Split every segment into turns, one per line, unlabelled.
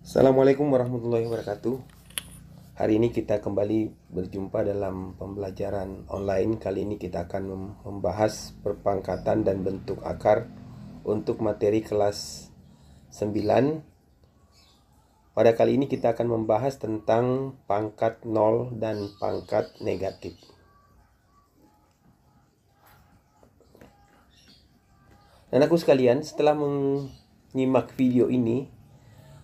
Assalamualaikum warahmatullahi wabarakatuh. Hari ini kita kembali berjumpa dalam pembelajaran online. Kali ini kita akan membahas perpangkatan dan bentuk akar untuk materi kelas 9. Pada kali ini kita akan membahas tentang pangkat 0 dan pangkat negatif. Dan aku sekalian, setelah menyimak video ini,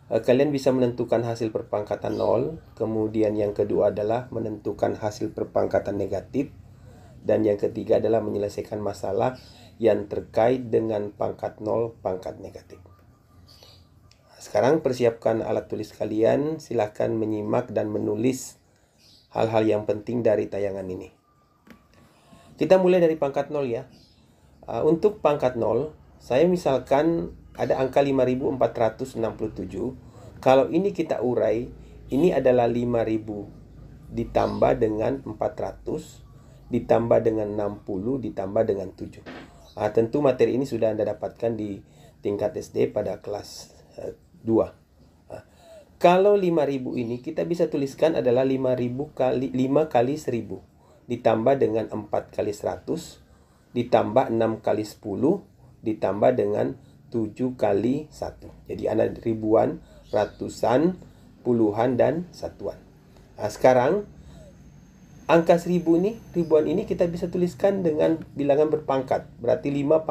kalian bisa menentukan hasil perpangkatan 0. Kemudian yang kedua adalah menentukan hasil perpangkatan negatif. Dan yang ketiga adalah menyelesaikan masalah yang terkait dengan pangkat 0, pangkat negatif. Sekarang persiapkan alat tulis kalian. Silahkan menyimak dan menulis hal-hal yang penting dari tayangan ini. Kita mulai dari pangkat 0 ya. Untuk pangkat 0, saya misalkan ada angka 5467. Kalau ini kita urai, ini adalah 5000 ditambah dengan 400 ditambah dengan 60 ditambah dengan 7. Tentu materi ini sudah Anda dapatkan di tingkat SD pada kelas 2. Kalau 5000 ini kita bisa tuliskan adalah 5000 kali 5 kali 1000 ditambah dengan 4 kali 100 ditambah 6 kali 10 ditambah dengan 7 kali 1. Jadi ada ribuan, ratusan, puluhan, dan satuan. Sekarang angka 1000 ini, ribuan ini kita bisa tuliskan dengan bilangan berpangkat. Berarti 5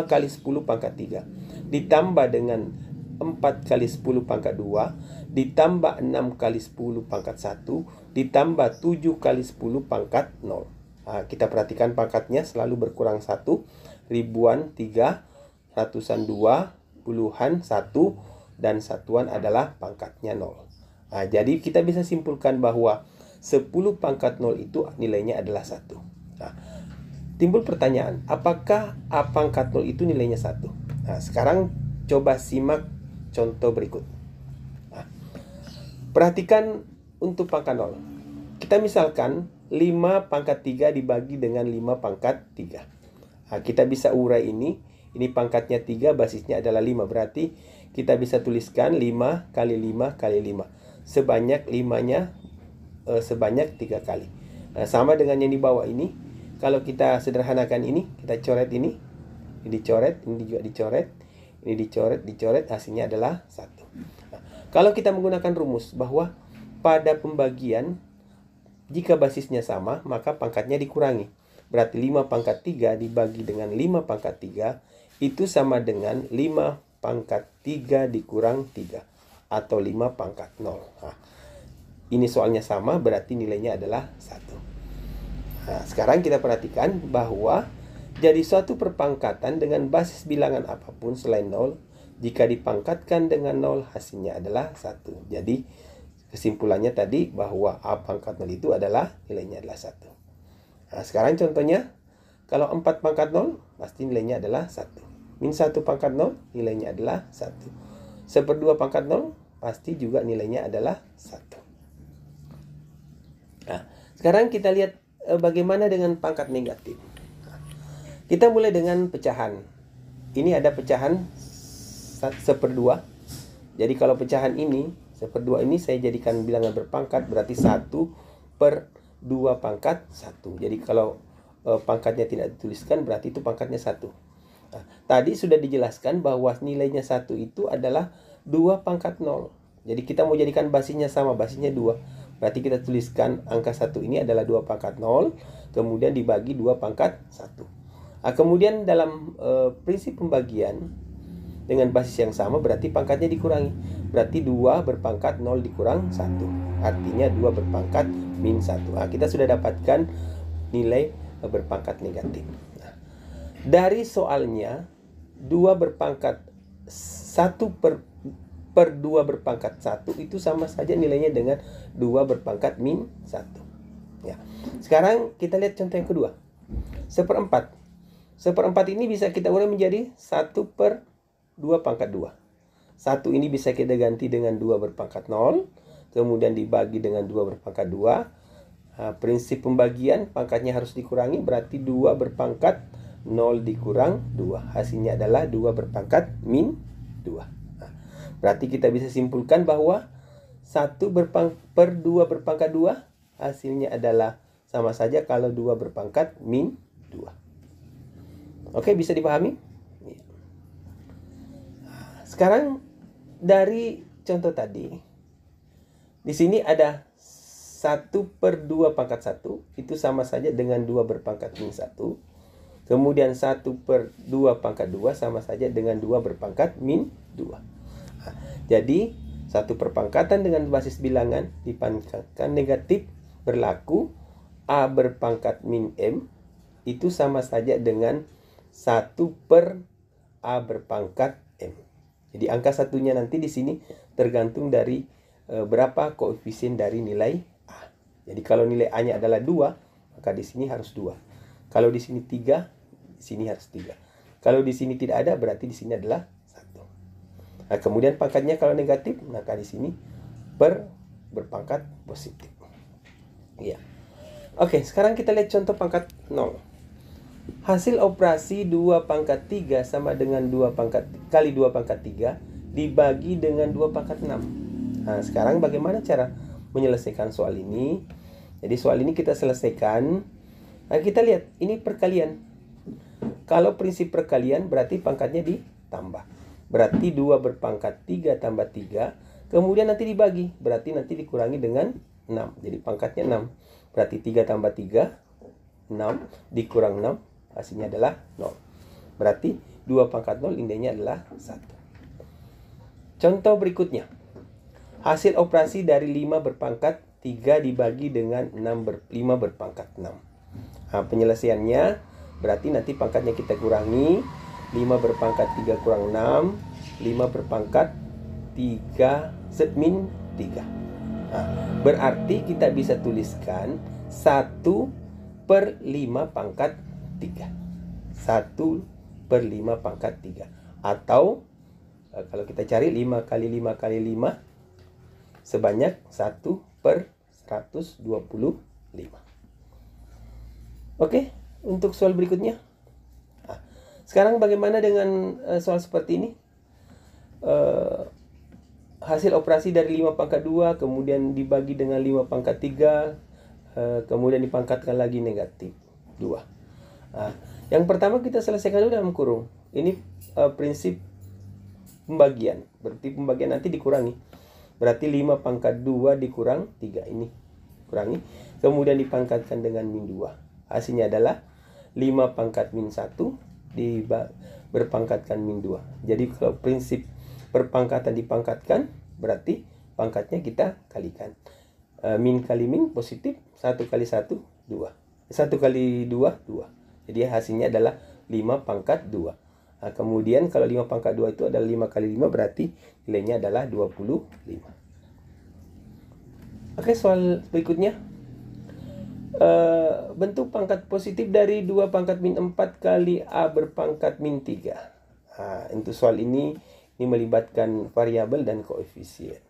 kali 10 pangkat 3 ditambah dengan 4 kali 10 pangkat 2 ditambah 6 kali 10 pangkat 1 ditambah 7 kali 10 pangkat 0. Kita perhatikan pangkatnya selalu berkurang 1, ribuan 3, ratusan 2, puluhan 1, dan satuan adalah pangkatnya 0. Jadi kita bisa simpulkan bahwa 10 pangkat 0 itu nilainya adalah 1. Timbul pertanyaan, apakah A pangkat 0 itu nilainya 1? Sekarang coba simak contoh berikut. Perhatikan untuk pangkat 0. Kita misalkan 5 pangkat 3 dibagi dengan 5 pangkat 3. Kita bisa urai ini. Ini pangkatnya 3, basisnya adalah 5. Berarti kita bisa tuliskan 5 kali 5 kali 5. Sebanyak 5-nya sebanyak 3 kali. Sama dengan yang di bawah ini. Kalau kita sederhanakan ini, kita coret ini. Ini dicoret, ini juga dicoret. Ini dicoret, hasilnya adalah 1. Kalau kita menggunakan rumus bahwa pada pembagian, jika basisnya sama, maka pangkatnya dikurangi. Berarti 5 pangkat 3 dibagi dengan 5 pangkat 3 itu sama dengan 5 pangkat 3 dikurang 3 atau 5 pangkat 0. Ini soalnya sama, berarti nilainya adalah 1. Sekarang kita perhatikan bahwa jadi suatu perpangkatan dengan basis bilangan apapun selain 0, jika dipangkatkan dengan 0 hasilnya adalah 1. Jadi kesimpulannya tadi bahwa A pangkat 0 itu adalah nilainya adalah 1. Sekarang contohnya, kalau 4 pangkat 0, pasti nilainya adalah 1. Min 1 pangkat 0, nilainya adalah 1. 1/2 pangkat 0, pasti juga nilainya adalah 1. Sekarang kita lihat bagaimana dengan pangkat negatif. Kita mulai dengan pecahan. Ini ada pecahan 1/2. Jadi kalau pecahan ini, 1/2 ini saya jadikan bilangan berpangkat, berarti 1/2 pangkat 1. Jadi kalau pangkatnya tidak dituliskan, berarti itu pangkatnya 1. Tadi sudah dijelaskan bahwa nilainya 1 itu adalah 2 pangkat 0. Jadi kita mau jadikan basisnya sama, basisnya 2. Berarti kita tuliskan angka 1 ini adalah 2 pangkat 0, kemudian dibagi 2 pangkat 1. Kemudian dalam prinsip pembagian, dengan basis yang sama berarti pangkatnya dikurangi. Berarti 2 berpangkat 0 dikurang 1. Artinya 2 berpangkat min 1. Kita sudah dapatkan nilai berpangkat negatif. Dari soalnya 2 berpangkat 1 per 2 berpangkat 1 itu sama saja nilainya dengan 2 berpangkat min 1. Sekarang kita lihat contoh yang kedua. 1/4. 1/4 ini bisa kita urai menjadi 1/2 pangkat 2. 1 ini bisa kita ganti dengan 2 berpangkat 0. Kemudian dibagi dengan 2 berpangkat 2. Prinsip pembagian, pangkatnya harus dikurangi. Berarti 2 berpangkat 0 dikurang 2. Hasilnya adalah 2 berpangkat min 2. Berarti kita bisa simpulkan bahwa 1 per 2 berpangkat 2 hasilnya adalah sama saja kalau 2 berpangkat min 2. Oke, bisa dipahami? Sekarang dari contoh tadi, di sini ada 1 per 2 pangkat 1, itu sama saja dengan 2 berpangkat min 1. Kemudian 1 per 2 pangkat 2 sama saja dengan 2 berpangkat min 2. Jadi, satu perpangkatan dengan basis bilangan dipangkatkan negatif berlaku A berpangkat min M itu sama saja dengan 1 per A berpangkat M. Jadi angka satunya nanti di sini tergantung dari berapa koefisien dari nilai A. Jadi kalau nilai A-nya adalah 2, maka di sini harus 2. Kalau di sini 3, di sini harus 3. Kalau di sini tidak ada, berarti di sini adalah 1. Nah, kemudian pangkatnya kalau negatif, maka di sini berpangkat positif. Ya. Oke, sekarang kita lihat contoh pangkat 0. Hasil operasi 2 pangkat 3 sama dengan 2 pangkat kali 2 pangkat 3 dibagi dengan 2 pangkat 6. Nah, sekarang bagaimana cara menyelesaikan soal ini? Jadi soal ini kita selesaikan. Nah, kita lihat ini perkalian. Kalau prinsip perkalian berarti pangkatnya ditambah. Berarti 2 berpangkat 3 tambah 3. Kemudian nanti dibagi. Berarti nanti dikurangi dengan 6. Jadi pangkatnya 6. Berarti 3 tambah 3, 6. Dikurang 6, hasilnya adalah 0. Berarti 2 pangkat 0 nilainya adalah 1. Contoh berikutnya. Hasil operasi dari 5 berpangkat 3 dibagi dengan 5 berpangkat 6. Nah, penyelesaiannya berarti nanti pangkatnya kita kurangi. 5 berpangkat 3 kurang 6. 5 berpangkat 3 min 3. Nah, berarti kita bisa tuliskan 1 per 5 pangkat 3. 1 per 5 pangkat 3. Atau kalau kita cari 5 kali 5 kali 5 sebanyak 1 per 125. Oke, untuk soal berikutnya. Nah, sekarang bagaimana dengan soal seperti ini? Hasil operasi dari 5 pangkat 2 kemudian dibagi dengan 5 pangkat 3 kemudian dipangkatkan lagi negatif 2. Nah, yang pertama kita selesaikan dulu dalam kurung. Ini prinsip pembagian. Berarti pembagian nanti dikurangi. Berarti 5 pangkat 2 dikurang 3 ini. Kurangi. Kemudian dipangkatkan dengan min 2. Hasilnya adalah 5 pangkat min 1 berpangkatkan min 2. Jadi kalau prinsip perpangkatan dipangkatkan, berarti pangkatnya kita kalikan. Min kali min positif, 1 kali 1, 2. 1 kali 2, 2. Jadi hasilnya adalah 5 pangkat 2. Nah, kemudian kalau 5 pangkat 2 itu adalah 5 kali 5, berarti nilainya adalah 25. Oke, soal berikutnya. Bentuk pangkat positif dari 2 pangkat min 4 kali A berpangkat min 3. Nah, untuk soal ini melibatkan variabel dan koefisien.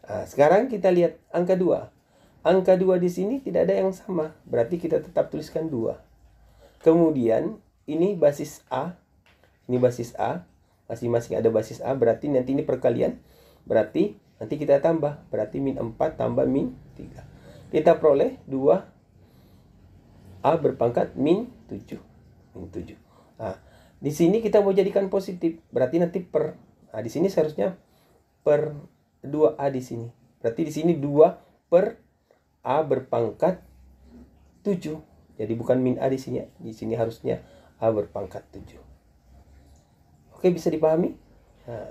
Nah, sekarang kita lihat angka 2. Angka 2 di sini tidak ada yang sama. Berarti kita tetap tuliskan 2. Kemudian ini basis A. Ini basis A. Masing-masing ada basis A. Berarti nanti ini perkalian. Berarti nanti kita tambah. Berarti min 4 tambah min 3. Kita peroleh 2 A berpangkat min 7. Min 7. Nah, di sini kita mau jadikan positif. Berarti nanti per. Nah, di sini seharusnya per 2A di sini. Berarti di sini 2 per A berpangkat 7. Jadi bukan min A di sini. Di sini harusnya A berpangkat 7. Oke, bisa dipahami? Nah,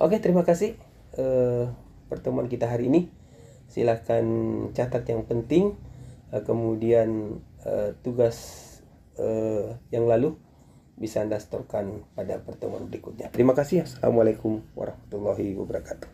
oke, terima kasih pertemuan kita hari ini. Silahkan catat yang penting. Kemudian tugas yang lalu bisa Anda setorkan pada pertemuan berikutnya. Terima kasih. Assalamualaikum warahmatullahi wabarakatuh.